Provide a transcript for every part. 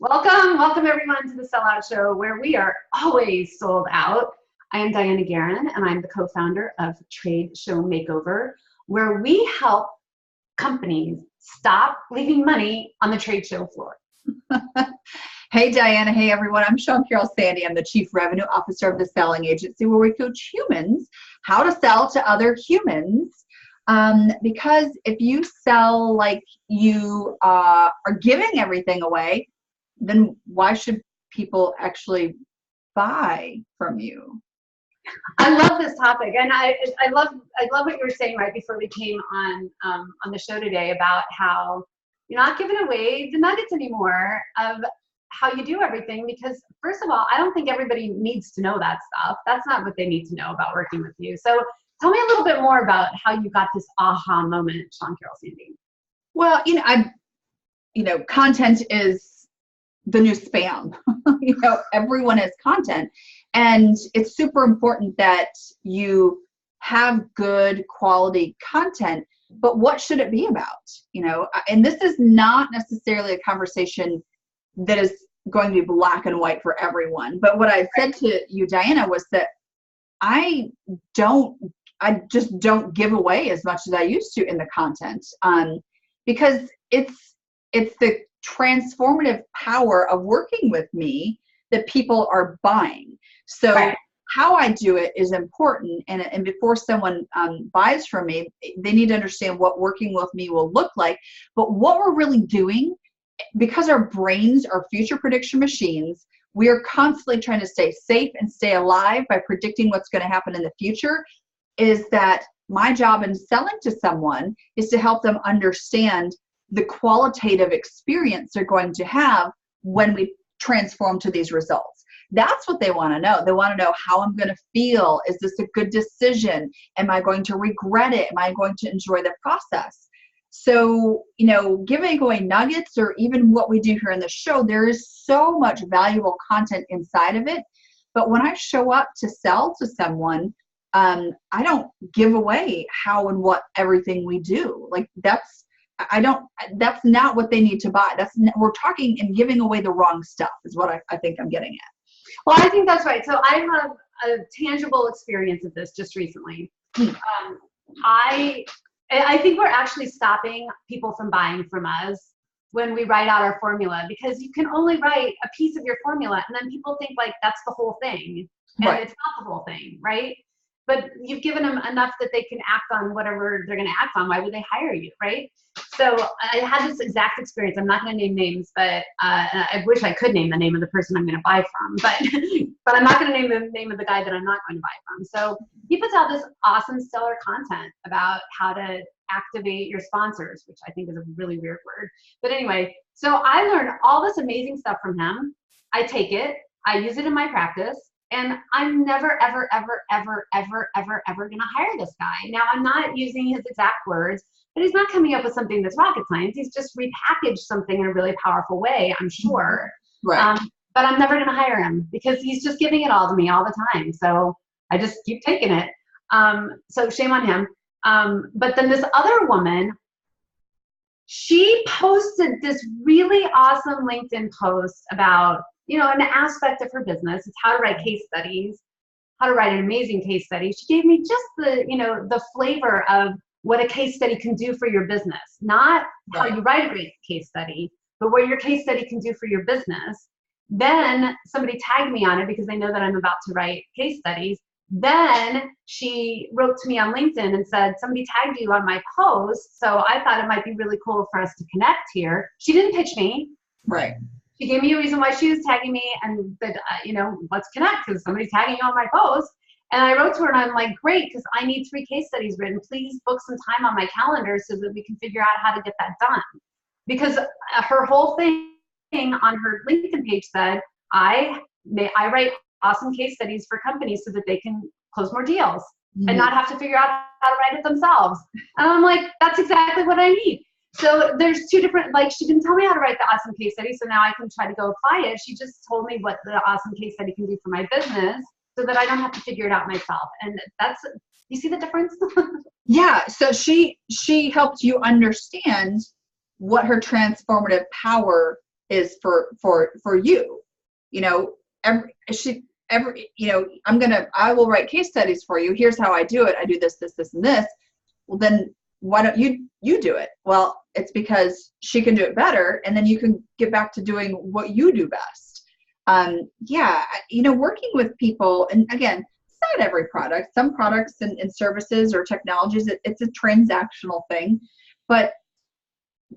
Welcome everyone to the Sellout Show, where we are always sold out. I am Diana Guerin, and I'm the co-founder of Trade Show Makeover, where we help companies stop leaving money on the trade show floor. Hey, Diana. Hey, everyone. I'm Sean Carroll Sandy. I'm the Chief Revenue Officer of the Selling Agency, where we coach humans how to sell to other humans. Because if you sell like you are giving everything away, then why should people actually buy from you? I love this topic, and I love what you were saying right before we came on the show today about how you're not giving away the nuggets anymore of how you do everything, because first of all, I don't think everybody needs to know that stuff. That's not what they need to know about working with you. So tell me a little bit more about how you got this aha moment, Sean Carroll Sandy. Well, content is the new spam. Everyone has content, and it's super important that you have good quality content, but what should it be about? And this is not necessarily a conversation that is going to be black and white for everyone. But what I said to you, Diana, was that I just don't give away as much as I used to in the content, because it's the transformative power of working with me that people are buying. So right. How I do it is important, and before someone buys from me, they need to understand what working with me will look like. But what we're really doing, because our brains are future prediction machines, we are constantly trying to stay safe and stay alive by predicting what's going to happen in the future. Is that my job in selling to someone is to help them understand the qualitative experience they're going to have when we transform to these results. That's what they want to know. They want to know how I'm going to feel. Is this a good decision? Am I going to regret it? Am I going to enjoy the process? So, giving away nuggets, or even what we do here in the show, there is so much valuable content inside of it. But when I show up to sell to someone, I don't give away how and what everything we do. Like that's not what they need to buy. We're talking and giving away the wrong stuff is what I think I'm getting at. Well, I think that's right. So I have a tangible experience of this just recently. I think we're actually stopping people from buying from us when we write out our formula, because you can only write a piece of your formula, and then people think like that's the whole thing, and right. It's not the whole thing, right? But you've given them enough that they can act on whatever they're going to act on. Why would they hire you, right? So I had this exact experience. I'm not going to name names, but I wish I could name the name of the person I'm going to buy from. But I'm not going to name the name of the guy that I'm not going to buy from. So he puts out this awesome stellar content about how to activate your sponsors, which I think is a really weird word. But anyway, so I learned all this amazing stuff from him. I take it. I use it in my practice. And I'm never, ever, ever, ever, ever, ever, ever going to hire this guy. Now, I'm not using his exact words, but he's not coming up with something that's rocket science. He's just repackaged something in a really powerful way, I'm sure. Right. But I'm never going to hire him because he's just giving it all to me all the time. So I just keep taking it. So shame on him. But then this other woman, she posted this really awesome LinkedIn post about an aspect of her business. It's how to write case studies, how to write an amazing case study. She gave me just the flavor of what a case study can do for your business, not right. How you write a great case study, but what your case study can do for your business. Then somebody tagged me on it because they know that I'm about to write case studies. Then she wrote to me on LinkedIn and said, somebody tagged you on my post, so I thought it might be really cool for us to connect here. She didn't pitch me. Right. She gave me a reason why she was tagging me and said, let's connect because somebody's tagging you on my post. And I wrote to her and I'm like, great, because I need 3 case studies written. Please book some time on my calendar so that we can figure out how to get that done. Because her whole thing on her LinkedIn page said, I write awesome case studies for companies so that they can close more deals and not have to figure out how to write it themselves. And I'm like, that's exactly what I need. So there's 2 different, she didn't tell me how to write the awesome case study, so now I can try to go apply it. She just told me what the awesome case study can do for my business so that I don't have to figure it out myself. And you see the difference? Yeah, so she helped you understand what her transformative power is for you. You know, I will write case studies for you. Here's how I do it. I do this, this, this, and this. Well, then why don't you do it? Well, it's because she can do it better, and then you can get back to doing what you do best. Working with people, and again, it's not every product. Some products and services or technologies, it's a transactional thing. But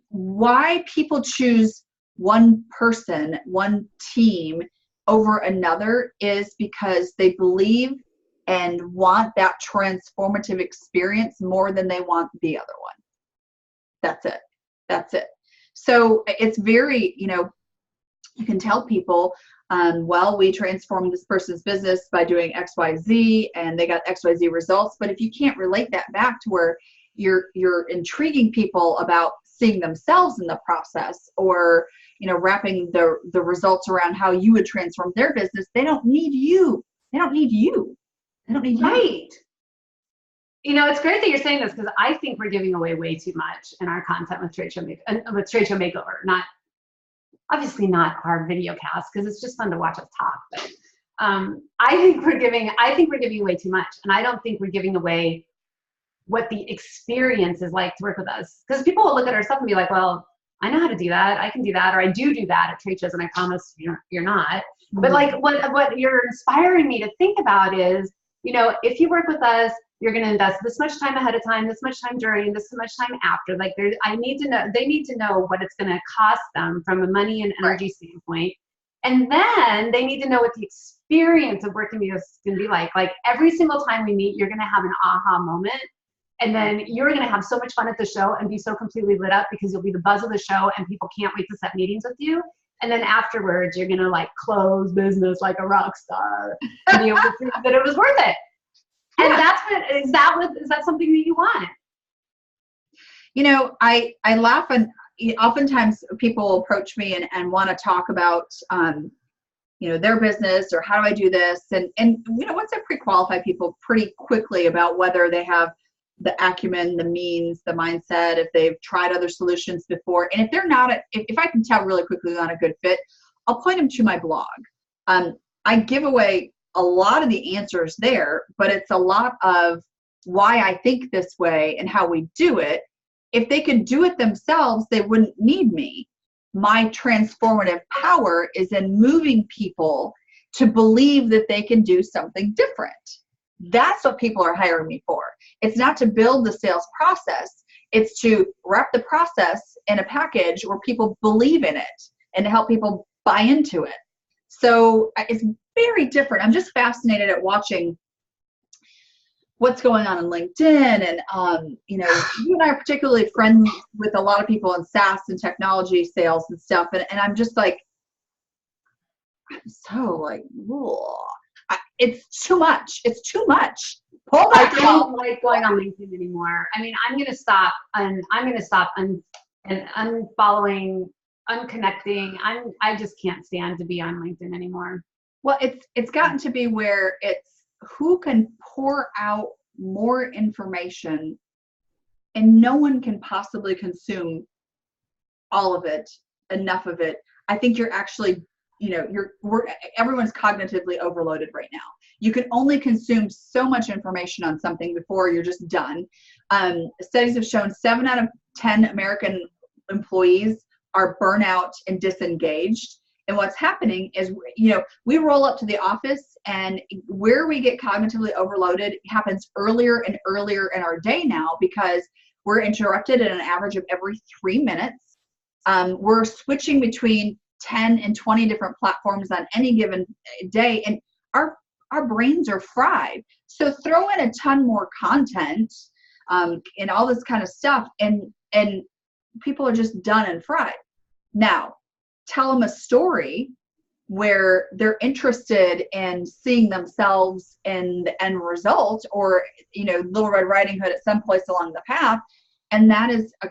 why people choose one person, one team over another is because they believe and want that transformative experience more than they want the other one. That's it. So it's very, you can tell people, we transformed this person's business by doing X, Y, Z, and they got X, Y, Z results. But if you can't relate that back to where you're intriguing people about seeing themselves in the process, or wrapping the results around how you would transform their business, they don't need you. Right. It's great that you're saying this, because I think we're giving away way too much in our content with Trade Show Makeover. Obviously not our video cast, because it's just fun to watch us talk. But I think we're giving away too much, and I don't think we're giving away what the experience is like to work with us. Because people will look at our stuff and be like, well, I know how to do that. I can do that, or I do that at trade shows, and I promise you're not. Mm-hmm. But like what you're inspiring me to think about is, if you work with us, you're going to invest this much time ahead of time, this much time during, this much time after. Like they need to know what it's going to cost them from a money and energy standpoint. And then they need to know what the experience of working with us is going to be like. Like every single time we meet, you're going to have an aha moment. And then you're going to have so much fun at the show and be so completely lit up, because you'll be the buzz of the show and people can't wait to set meetings with you. And then afterwards, you're going to like close business like a rock star and be able to prove that it was worth it. And is that something that you want? I laugh, and oftentimes people will approach me and want to talk about, their business, or how do I do this? And once I pre-qualify people pretty quickly about whether they have the acumen, the means, the mindset, if they've tried other solutions before. And if they're not, if I can tell really quickly they're not a good fit, I'll point them to my blog. I give away a lot of the answers there, but it's a lot of why I think this way and how we do it. If they could do it themselves, they wouldn't need me. My transformative power is in moving people to believe that they can do something different. That's what people are hiring me for. It's not to build the sales process. It's to wrap the process in a package where people believe in it and to help people buy into it. So it's very different. I'm just fascinated at watching what's going on in LinkedIn. And, you and I are particularly friends with a lot of people in SaaS and technology sales and stuff. And I'm just like, I'm so like, whoa. It's too much. It's too much. Pull back. I don't like going on LinkedIn anymore. I mean, I'm going to stop unfollowing, unconnecting. I just can't stand to be on LinkedIn anymore. Well, it's gotten to be where it's who can pour out more information, and no one can possibly consume all of it, enough of it. I think you're actually, everyone's cognitively overloaded right now. You can only consume so much information on something before you're just done. Studies have shown 7 out of 10 American employees are burnout and disengaged. And what's happening is, we roll up to the office, and where we get cognitively overloaded happens earlier and earlier in our day now, because we're interrupted at an average of every 3 minutes. We're switching between 10 and 20 different platforms on any given day, and our brains are fried. So throw in a ton more content and all this kind of stuff, and people are just done and fried. Now, tell them a story where they're interested in seeing themselves in the end result, or Little Red Riding Hood at some place along the path, and that is a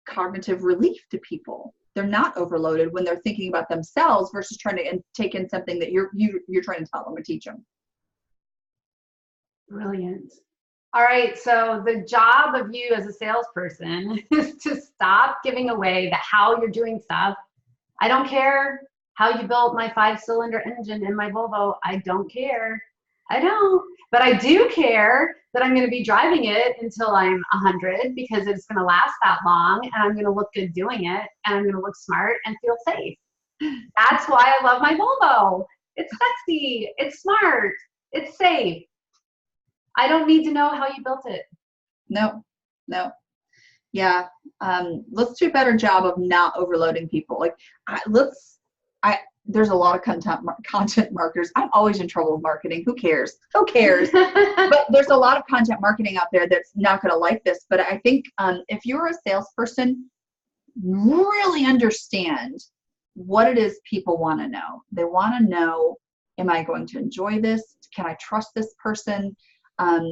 cognitive relief to people. They're not overloaded when they're thinking about themselves versus trying to take in something that you're trying to tell them or teach them. Brilliant. All right, so the job of you as a salesperson is to stop giving away the how you're doing stuff I don't care how you built my 5-cylinder engine in my Volvo. I don't care. I don't. But I do care that I'm going to be driving it until I'm 100 because it's going to last that long, and I'm going to look good doing it, and I'm going to look smart and feel safe. That's why I love my Volvo. It's sexy. It's smart. It's safe. I don't need to know how you built it. No. Yeah. Let's do a better job of not overloading people. Like, there's a lot of content marketers. I'm always in trouble with marketing. Who cares? But there's a lot of content marketing out there that's not going to like this. But I think if you're a salesperson, really understand what it is people want to know. They want to know, am I going to enjoy this? Can I trust this person? How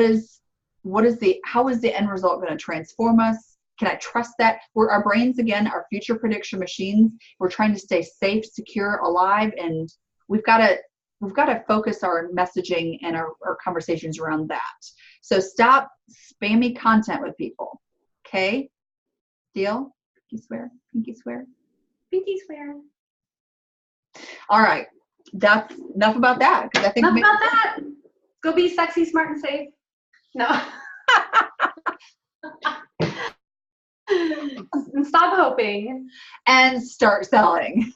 is the end result going to transform us? Can I trust that? Our brains, again, are future prediction machines. We're trying to stay safe, secure, alive, and we've got to focus our messaging and our conversations around that. So stop spammy content with people. Okay? Deal? Pinky swear. Pinky swear. Pinky swear. All right. That's enough about that. I think enough about that. Go be sexy, smart, and safe. No. And stop hoping. And start selling.